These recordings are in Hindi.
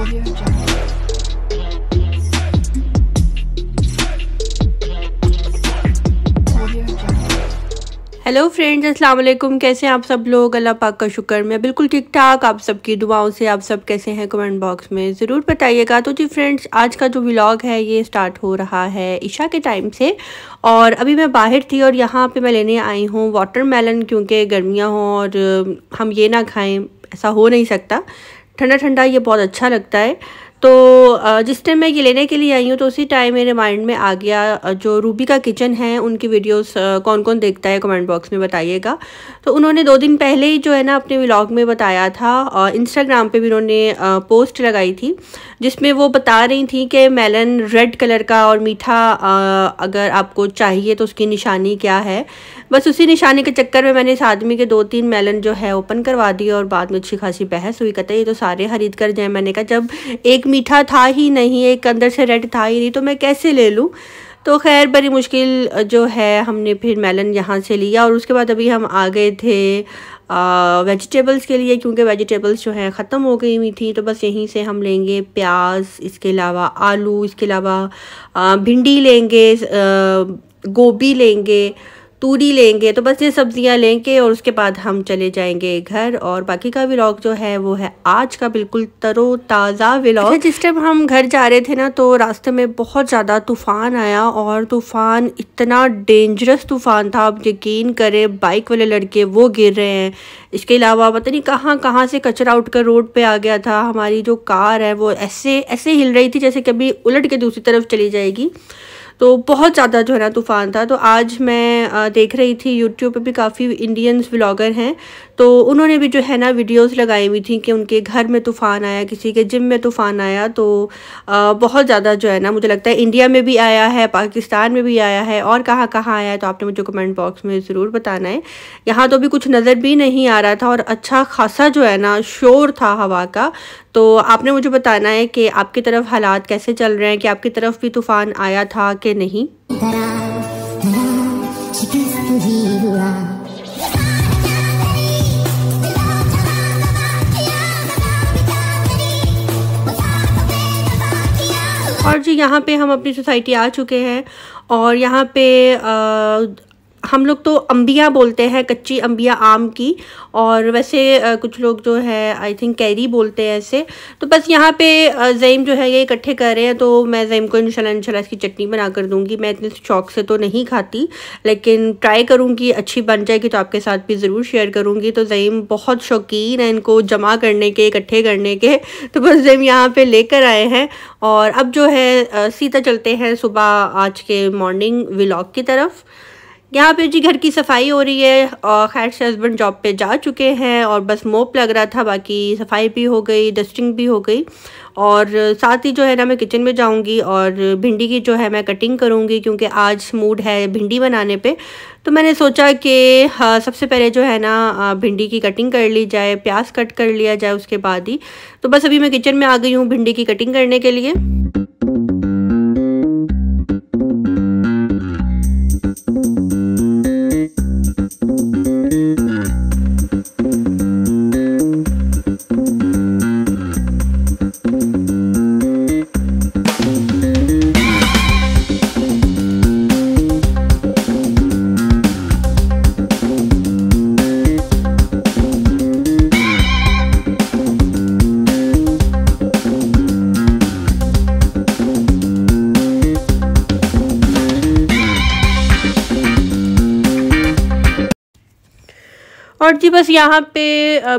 Audio Jungle. Audio Jungle. Hello friends, अस्सलाम वालेकुम। कैसे हैं आप सब लोग? अल्लाह पाक का शुक्र, मैं बिल्कुल ठीक ठाक। आप सबकी दुआओं से आप सब कैसे हैं कमेंट बॉक्स में ज़रूर बताइएगा। तो जी फ्रेंड्स, आज का जो व्लॉग है ये स्टार्ट हो रहा है ईशा के टाइम से। और अभी मैं बाहर थी और यहाँ पे मैं लेने आई हूँ वाटरमेलन, क्योंकि गर्मियाँ हों और हम ये ना खाएं, ऐसा हो नहीं सकता। ठंडा ठंडा ये बहुत अच्छा लगता है। तो जिस टाइम मैं ये लेने के लिए आई हूँ तो उसी टाइम मेरे माइंड में आ गया, जो रूबी का किचन है उनकी वीडियोस कौन कौन देखता है कमेंट बॉक्स में बताइएगा। तो उन्होंने 2 दिन पहले ही जो है ना अपने व्लॉग में बताया था, और इंस्टाग्राम पे भी उन्होंने पोस्ट लगाई थी जिसमें वो बता रही थी कि मेलन रेड कलर का और मीठा अगर आपको चाहिए तो उसकी निशानी क्या है। बस उसी निशानी के चक्कर में मैंने इस आदमी के 2-3 मेलन जो है ओपन करवा दिए और बाद में अच्छी खासी बहस हुई। कहते ये तो सारे खरीद कर जाए। मैंने कहा जब एक मीठा था ही नहीं, एक अंदर से रेड था ही नहीं, तो मैं कैसे ले लूँ। तो खैर बड़ी मुश्किल जो है हमने फिर मेलन यहाँ से लिया। और उसके बाद अभी हम आ गए थे वेजिटेबल्स के लिए, क्योंकि वेजिटेबल्स जो है ख़त्म हो गई हुई थी। तो बस यहीं से हम लेंगे प्याज, इसके अलावा आलू, इसके अलावा भिंडी लेंगे, गोभी लेंगे, तूरी लेंगे। तो बस ये सब्जियां लेंगे और उसके बाद हम चले जाएंगे घर। और बाकी का व्लॉग जो है वो है आज का बिल्कुल तरोताज़ा व्लॉग। जिस टाइम हम घर जा रहे थे ना तो रास्ते में बहुत ज़्यादा तूफ़ान आया, और तूफ़ान इतना डेंजरस तूफ़ान था, आप यकीन करें बाइक वाले लड़के वो गिर रहे हैं। इसके अलावा पता नहीं कहाँ कहाँ से कचरा उठकर रोड पे आ गया था। हमारी जो कार है वो ऐसे ऐसे हिल रही थी जैसे कभी उलट के दूसरी तरफ चली जाएगी। तो बहुत ज़्यादा जो है ना तूफ़ान था। तो आज मैं देख रही थी यूट्यूब पे भी काफ़ी इंडियंस व्लॉगर हैं, तो उन्होंने भी जो है ना वीडियोस लगाई हुई थी कि उनके घर में तूफ़ान आया, किसी के जिम में तूफ़ान आया। तो बहुत ज़्यादा जो है ना मुझे लगता है इंडिया में भी आया है, पाकिस्तान में भी आया है, और कहाँ कहाँ आया है तो आपने मुझे कमेंट बॉक्स में ज़रूर बताना है। यहाँ तो भी कुछ नज़र भी नहीं आ रहा था और अच्छा खासा जो है ना शोर था हवा का। तो आपने मुझे बताना है कि आपकी तरफ हालात कैसे चल रहे हैं, कि आपकी तरफ भी तूफ़ान आया था कि नहीं। और जी यहाँ पे हम अपनी सोसाइटी आ चुके हैं, और यहाँ पे हम लोग तो अम्बिया बोलते हैं, कच्ची अम्बिया आम की, और वैसे कुछ लोग जो है आई थिंक कैरी बोलते हैं ऐसे। तो बस यहाँ पे ज़ईम जो है ये इकट्ठे कर रहे हैं, तो मैं ज़ईम को इंशाल्लाह इसकी चटनी बना कर दूँगी। मैं इतने शौक से तो नहीं खाती, लेकिन ट्राई करूँगी, अच्छी बन जाएगी तो आपके साथ भी ज़रूर शेयर करूँगी। तो ज़ईम बहुत शौकीन है इनको जमा करने के, इकट्ठे करने के। तो बस ज़ईम यहाँ पर लेकर आए हैं, और अब जो है सीधा चलते हैं सुबह आज के मॉर्निंग व्लॉग की तरफ। यहाँ पे जी घर की सफाई हो रही है, और खैर से हस्बैंड जॉब पे जा चुके हैं और बस मोप लग रहा था, बाकी सफाई भी हो गई, डस्टिंग भी हो गई। और साथ ही जो है ना मैं किचन में जाऊंगी और भिंडी की जो है मैं कटिंग करूंगी, क्योंकि आज मूड है भिंडी बनाने पे। तो मैंने सोचा कि हाँ सबसे पहले जो है ना भिंडी की कटिंग कर ली जाए, प्याज कट कर लिया जाए उसके बाद ही। तो बस अभी मैं किचन में आ गई हूँ भिंडी की कटिंग करने के लिए। और जी बस यहाँ पे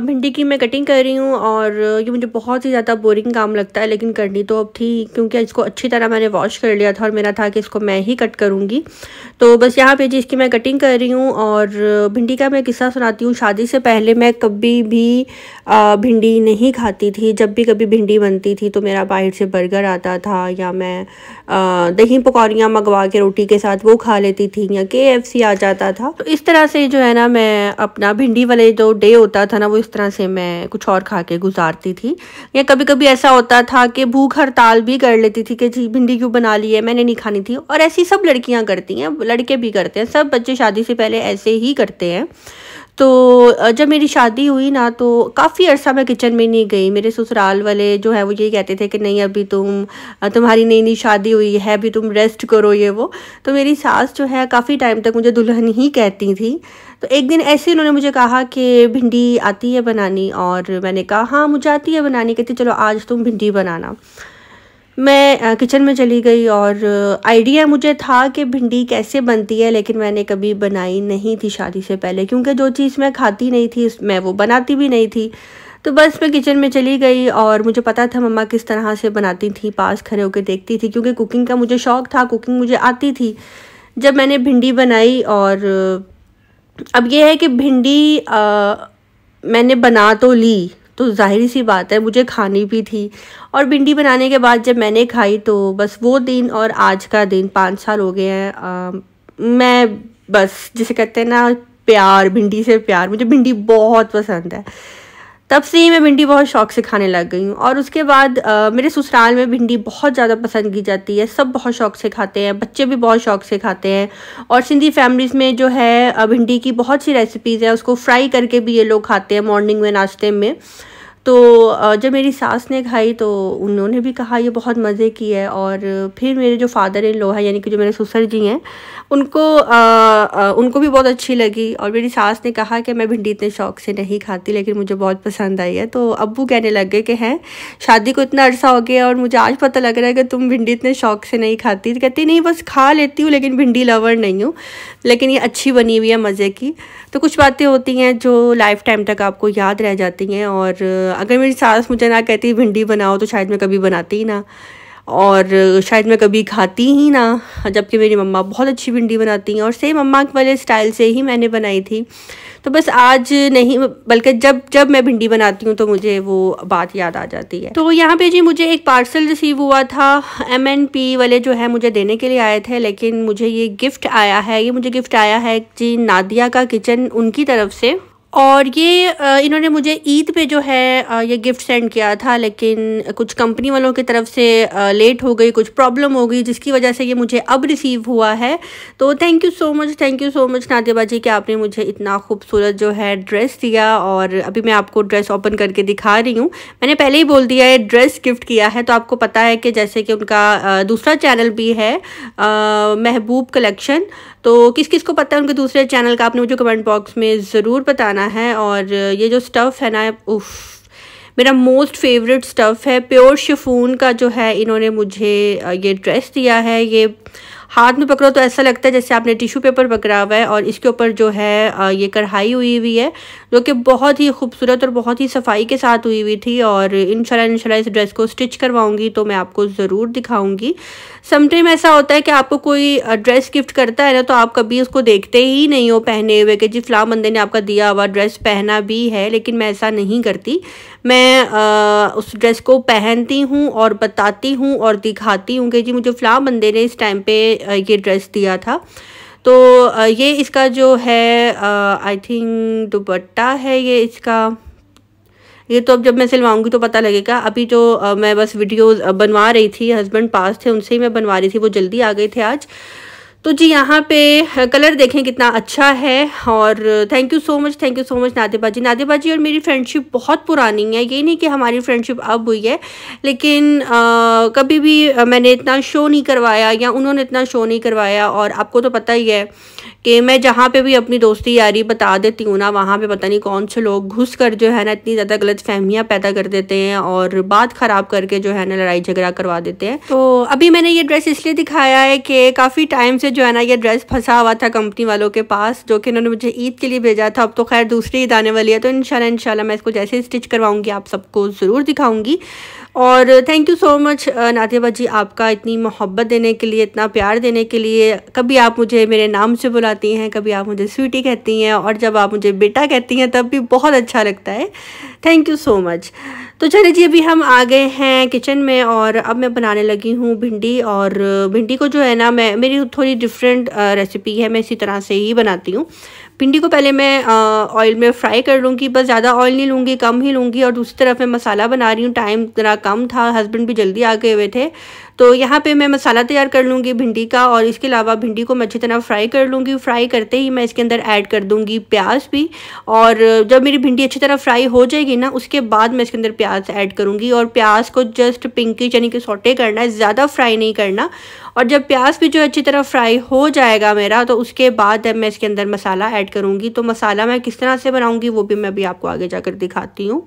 भिंडी की मैं कटिंग कर रही हूँ, और ये मुझे बहुत ही ज़्यादा बोरिंग काम लगता है, लेकिन करनी तो अब थी, क्योंकि इसको अच्छी तरह मैंने वॉश कर लिया था और मेरा था कि इसको मैं ही कट करूँगी। तो बस यहाँ पे जी इसकी मैं कटिंग कर रही हूँ। और भिंडी का मैं किस्सा सुनाती हूँ। शादी से पहले मैं कभी भी भिंडी नहीं खाती थी। जब भी कभी भिंडी बनती थी तो मेरा बाहर से बर्गर आता था, या मैं दही पकौड़ियाँ मंगवा के रोटी के साथ वो खा लेती थी, या KFC आ जाता था। तो इस तरह से जो है ना मैं अपना भिंडी वाले जो डे होता था ना वो इस तरह से मैं कुछ और खा के गुजारती थी। या कभी कभी ऐसा होता था कि भूख हड़ताल भी कर लेती थी कि जी भिंडी क्यों बना ली है, मैंने नहीं खानी थी। और ऐसी सब लड़कियां करती हैं, लड़के भी करते हैं, सब बच्चे शादी से पहले ऐसे ही करते हैं। तो जब मेरी शादी हुई ना तो काफ़ी अर्सा मैं किचन में नहीं गई। मेरे ससुराल वाले जो है वो यही कहते थे कि नहीं अभी तुम्हारी नई नई शादी हुई है, अभी तुम रेस्ट करो ये वो। तो मेरी सास जो है काफ़ी टाइम तक मुझे दुल्हन ही कहती थी। तो एक दिन ऐसे उन्होंने मुझे कहा कि भिंडी आती है बनानी, और मैंने कहा हाँ मुझे आती है बनानी। कहती चलो आज तुम भिंडी बनाना। मैं किचन में चली गई और आइडिया मुझे था कि भिंडी कैसे बनती है, लेकिन मैंने कभी बनाई नहीं थी शादी से पहले, क्योंकि जो चीज़ मैं खाती नहीं थी मैं वो बनाती भी नहीं थी। तो बस मैं किचन में चली गई और मुझे पता था मम्मा किस तरह से बनाती थी, पास खड़े होकर देखती थी, क्योंकि कुकिंग का मुझे शौक़ था, कुकिंग मुझे आती थी। जब मैंने भिंडी बनाई, और अब ये है कि भिंडी मैंने बना तो ली, तो ज़ाहिर सी बात है मुझे खानी भी थी। और भिंडी बनाने के बाद जब मैंने खाई तो बस वो दिन और आज का दिन 5 साल हो गए हैं। मैं बस जिसे कहते हैं ना प्यार, भिंडी से प्यार, मुझे भिंडी बहुत पसंद है। तब से ही मैं भिंडी बहुत शौक़ से खाने लग गई हूँ। और उसके बाद मेरे ससुराल में भिंडी बहुत ज़्यादा पसंद की जाती है, सब बहुत शौक़ से खाते हैं, बच्चे भी बहुत शौक़ से खाते हैं। और सिंधी फैमिलीज़ में जो है भिंडी की बहुत सी रेसिपीज़ हैं, उसको फ्राई करके भी ये लोग खाते हैं मॉर्निंग में नाश्ते में। तो जब मेरी सास ने खाई तो उन्होंने भी कहा ये बहुत मज़े की है। और फिर मेरे जो फादर इन लॉ है, यानी कि जो मेरे ससुर जी हैं, उनको भी बहुत अच्छी लगी। और मेरी सास ने कहा कि मैं भिंडी इतने शौक़ से नहीं खाती, लेकिन मुझे बहुत पसंद आई है। तो अब्बू कहने लग गए कि हैं शादी को इतना अरसा हो गया और मुझे आज पता लग रहा है कि तुम भिंडी इतने शौक़ से नहीं खाती। तो कहती नहीं बस खा लेती हूँ, लेकिन भिंडी लवर नहीं हूँ, लेकिन ये अच्छी बनी हुई है, मज़े की। तो कुछ बातें होती हैं जो लाइफ टाइम तक आपको याद रह जाती हैं। और अगर मेरी सास मुझे ना कहती भिंडी बनाओ तो शायद मैं कभी बनाती ही ना, और शायद मैं कभी खाती ही ना। जबकि मेरी मम्मा बहुत अच्छी भिंडी बनाती हैं और सेम मम्मा वाले स्टाइल से ही मैंने बनाई थी। तो बस आज नहीं, बल्कि जब मैं भिंडी बनाती हूँ तो मुझे वो बात याद आ जाती है। तो यहाँ पे जी मुझे एक पार्सल रिसीव हुआ था, MNP वाले जो है मुझे देने के लिए आए थे, लेकिन मुझे ये गिफ्ट आया है, ये मुझे गिफ्ट आया है जी नादिया का किचन उनकी तरफ से। और ये इन्होंने मुझे ईद पे जो है ये गिफ्ट सेंड किया था, लेकिन कुछ कंपनी वालों की तरफ से लेट हो गई, कुछ प्रॉब्लम हो गई, जिसकी वजह से ये मुझे अब रिसीव हुआ है। तो thank you so much Nadia बाजी कि आपने मुझे इतना खूबसूरत जो है ड्रेस दिया। और अभी मैं आपको ड्रेस ओपन करके दिखा रही हूँ। मैंने पहले ही बोल दिया है ड्रेस गिफ्ट किया है, तो आपको पता है कि जैसे कि उनका दूसरा चैनल भी है महबूब कलेक्शन, तो किस किस को पता है उनके दूसरे चैनल का, आपने मुझे कमेंट बॉक्स में ज़रूर बताना है। और ये जो स्टफ़ है ना, उफ, मेरा मोस्ट फेवरेट स्टफ़ है, प्योर शिफॉन का जो है इन्होंने मुझे ये ड्रेस दिया है। ये हाथ में पकड़ो तो ऐसा लगता है जैसे आपने टिश्यू पेपर पकड़ा हुआ है, और इसके ऊपर जो है ये कढ़ाई हुई है, जो कि बहुत ही खूबसूरत और बहुत ही सफाई के साथ हुई थी। और इंशाल्लाह इस ड्रेस को स्टिच करवाऊंगी तो मैं आपको ज़रूर दिखाऊंगी। समटाइम ऐसा होता है कि आपको कोई ड्रेस गिफ्ट करता है ना, तो आप कभी उसको देखते ही नहीं हो पहने हुए कि जी फ़लाँ बंदे ने आपका दिया हुआ ड्रेस पहना भी है, लेकिन मैं ऐसा नहीं करती। मैं उस ड्रेस को पहनती हूँ और बताती हूँ और दिखाती हूँ कि जी मुझे फ़लाँ बंदे ने इस टाइम पे ये ड्रेस दिया था। तो ये इसका जो है आई थिंक दुपट्टा है ये इसका। ये तो अब जब मैं सिलवाऊंगी तो पता लगेगा। अभी जो मैं बस वीडियोस बनवा रही थी, हस्बैंड पास थे, उनसे ही मैं बनवा रही थी, वो जल्दी आ गए थे आज। तो जी यहाँ पे कलर देखें कितना अच्छा है। और thank you so much Nadia बाजी और मेरी फ्रेंडशिप बहुत पुरानी है। ये नहीं कि हमारी फ्रेंडशिप अब हुई है, लेकिन कभी भी मैंने इतना शो नहीं करवाया या उन्होंने इतना शो नहीं करवाया। और आपको तो पता ही है कि मैं जहाँ पे भी अपनी दोस्ती यारी बता देती हूँ ना, वहाँ पे पता नहीं कौन से लोग घुस कर जो है ना इतनी ज़्यादा गलत फहमियाँ पैदा कर देते हैं और बात ख़राब करके जो है ना लड़ाई झगड़ा करवा देते हैं। तो अभी मैंने ये ड्रेस इसलिए दिखाया है कि काफ़ी टाइम से जो है ना ये ड्रेस फंसा हुआ था कंपनी वालों के पास, जो कि इन्होंने मुझे ईद के लिए भेजा था। अब तो खैर दूसरी ईद आने वाली है, तो इंशाल्लाह मैं इसको जैसे स्टिच करवाऊँगी आप सबको ज़रूर दिखाऊँगी। और thank you so much Nadia बाजी, आपका इतनी मोहब्बत देने के लिए, इतना प्यार देने के लिए। कभी आप मुझे मेरे नाम से बुलाती हैं, कभी आप मुझे स्वीटी कहती हैं, और जब आप मुझे बेटा कहती हैं तब भी बहुत अच्छा लगता है। Thank you so much. तो चलिए जी, अभी हम आ गए हैं किचन में और अब मैं बनाने लगी हूँ भिंडी। और भिंडी को जो है ना मेरी थोड़ी डिफरेंट रेसिपी है, मैं इसी तरह से ही बनाती हूँ। भिंडी को पहले मैं ऑयल में फ्राई कर लूँगी, बस ज़्यादा ऑयल नहीं लूँगी, कम ही लूँगी। और दूसरी तरफ मैं मसाला बना रही हूँ, टाइम ज़रा कम था, हस्बैंड भी जल्दी आ गए हुए थे, तो यहाँ पे मैं मसाला तैयार कर लूँगी भिंडी का, और इसके अलावा भिंडी को मैं अच्छी तरह फ्राई कर लूँगी। फ्राई करते ही मैं इसके अंदर ऐड कर दूँगी प्याज भी, और जब मेरी भिंडी अच्छी तरह फ्राई हो जाएगी ना, उसके बाद मैं इसके अंदर प्याज ऐड करूँगी। और प्याज को जस्ट पिंकी यानी कि सौटे करना है, ज़्यादा फ्राई नहीं करना। और जब प्याज भी जो अच्छी तरह फ्राई हो जाएगा मेरा, तो उसके बाद मैं इसके अंदर मसाला ऐड करूँगी। तो मसाला मैं किस तरह से बनाऊँगी वो भी मैं अभी आपको आगे जाकर दिखाती हूँ।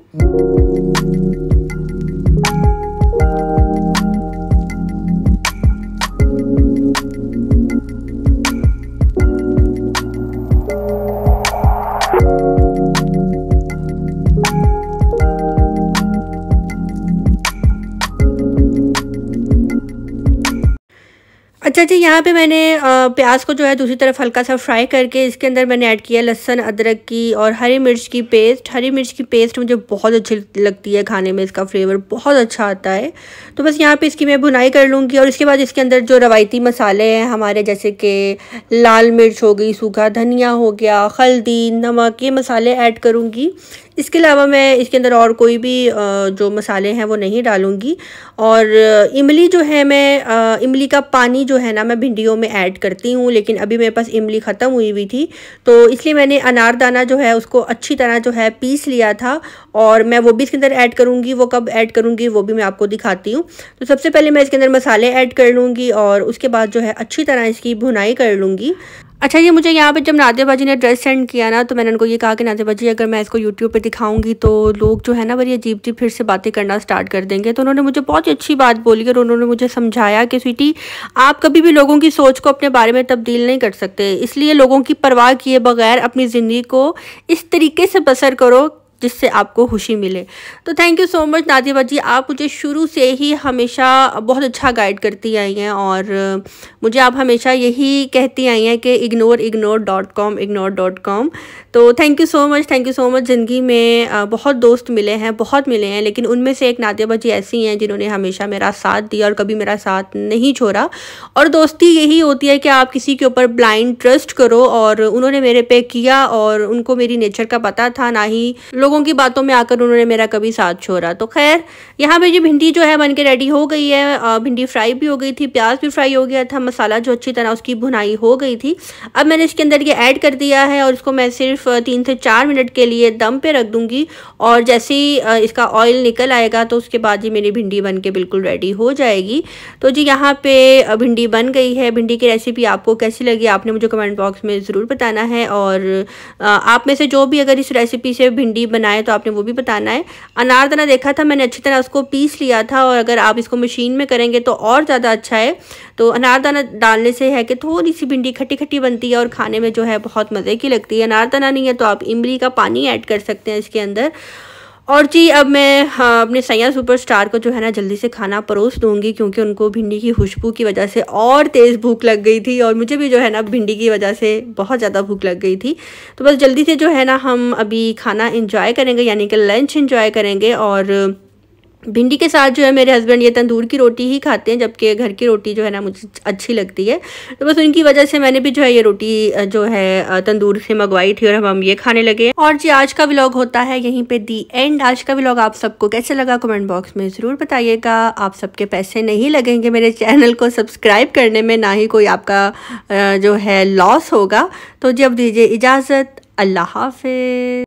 अच्छा जी, यहाँ पे मैंने प्याज को जो है दूसरी तरफ हल्का सा फ्राई करके इसके अंदर मैंने ऐड किया लहसुन अदरक की और हरी मिर्च की पेस्ट। हरी मिर्च की पेस्ट मुझे बहुत अच्छी लगती है खाने में, इसका फ्लेवर बहुत अच्छा आता है। तो बस यहाँ पे इसकी मैं भुनाई कर लूँगी, और इसके बाद इसके अंदर जो रवायती मसाले हैं हमारे, जैसे कि लाल मिर्च हो गई, सूखा धनिया हो गया, हल्दी, नमक, ये मसाले ऐड करूँगी। इसके अलावा मैं इसके अंदर और कोई भी जो मसाले हैं वो नहीं डालूँगी। और इमली जो है, मैं इमली का पानी जो है ना मैं भिंडियों में ऐड करती हूँ, लेकिन अभी मेरे पास इमली ख़त्म हुई थी, तो इसलिए मैंने अनारदाना जो है उसको अच्छी तरह जो है पीस लिया था, और मैं वो भी इसके अंदर ऐड करूँगी। वो कब ऐड करूँगी वो भी मैं आपको दिखाती हूँ। तो सबसे पहले मैं इसके अंदर मसाले ऐड कर लूँगी, और उसके बाद जो है अच्छी तरह इसकी भुनाई कर लूँगी। अच्छा, ये मुझे यहाँ पे जब नादिया बाजी ने ड्रेस सेंड किया ना, तो मैंने उनको ये कहा कि नादिया बाजी अगर मैं इसको यूट्यूब पे दिखाऊंगी तो लोग जो है ना बड़ी अजीब सी फिर से बातें करना स्टार्ट कर देंगे। तो उन्होंने मुझे बहुत ही अच्छी बात बोली, और उन्होंने मुझे समझाया कि स्वीटी, आप कभी भी लोगों की सोच को अपने बारे में तब्दील नहीं कर सकते, इसलिए लोगों की परवाह किए बगैर अपनी ज़िंदगी को इस तरीके से बसर करो जिससे आपको खुशी मिले। तो thank you so much Nadia बाजी, आप मुझे शुरू से ही हमेशा बहुत अच्छा गाइड करती आई हैं, और मुझे आप हमेशा यही कहती आई हैं कि ignore.com। तो thank you so much, thank you so much. ज़िंदगी में बहुत दोस्त मिले हैं, बहुत मिले हैं, लेकिन उनमें से एक नादिया बाजी ऐसी हैं जिन्होंने हमेशा मेरा साथ दिया और कभी मेरा साथ नहीं छोड़ा। और दोस्ती यही होती है कि आप किसी के ऊपर ब्लाइंड ट्रस्ट करो, और उन्होंने मेरे पे किया, और उनको मेरी नेचर का पता था, ना ही लोगों की बातों में आकर उन्होंने मेरा कभी साथ छोड़ा। तो खैर, यहाँ पे ये भिंडी जो है बनके रेडी हो गई है। भिंडी फ्राई भी हो गई थी, प्याज भी फ्राई हो गया था, मसाला जो अच्छी तरह उसकी भुनाई हो गई थी। अब मैंने इसके अंदर ये ऐड कर दिया है, और इसको मैं सिर्फ 3 से 4 मिनट के लिए दम पे रख दूंगी। और जैसे ही इसका ऑयल निकल आएगा तो उसके बाद ये मेरी भिंडी बन के बिल्कुल रेडी हो जाएगी। तो जी यहाँ पे भिंडी बन गई है। भिंडी की रेसिपी आपको कैसी लगी आपने मुझे कमेंट बॉक्स में ज़रूर बताना है, और आप में से जो भी अगर इस रेसिपी से भिंडी बनाए तो आपने वो भी बताना है। अनारदाना देखा था मैंने, अच्छी तरह उसको पीस लिया था, और अगर आप इसको मशीन में करेंगे तो और ज़्यादा अच्छा है। तो अनारदाना डालने से है कि थोड़ी सी भिंडी खट्टी खट्टी बनती है और खाने में जो है बहुत मज़े की लगती है। अनारदाना नहीं है तो आप इमली का पानी ऐड कर सकते हैं इसके अंदर। और जी अब मैं अपने सैया सुपरस्टार को जो है ना जल्दी से खाना परोस दूंगी, क्योंकि उनको भिंडी की खुशबू की वजह से और तेज़ भूख लग गई थी, और मुझे भी जो है ना भिंडी की वजह से बहुत ज़्यादा भूख लग गई थी। तो बस जल्दी से जो है ना हम अभी खाना इंजॉय करेंगे, यानी कि लंच इंजॉय करेंगे। और भिंडी के साथ जो है मेरे हस्बैंड ये तंदूर की रोटी ही खाते हैं, जबकि घर की रोटी जो है ना मुझे अच्छी लगती है। तो बस उनकी वजह से मैंने भी जो है ये रोटी जो है तंदूर से मंगवाई थी, और हम ये खाने लगे। और जी आज का व्लॉग होता है यहीं पे दी एंड। आज का व्लॉग आप सबको कैसे लगा कमेंट बॉक्स में ज़रूर बताइएगा। आप सबके पैसे नहीं लगेंगे मेरे चैनल को सब्सक्राइब करने में, ना ही कोई आपका जो है लॉस होगा। तो जी अब दीजिए इजाज़त, अल्लाह हाफिज़।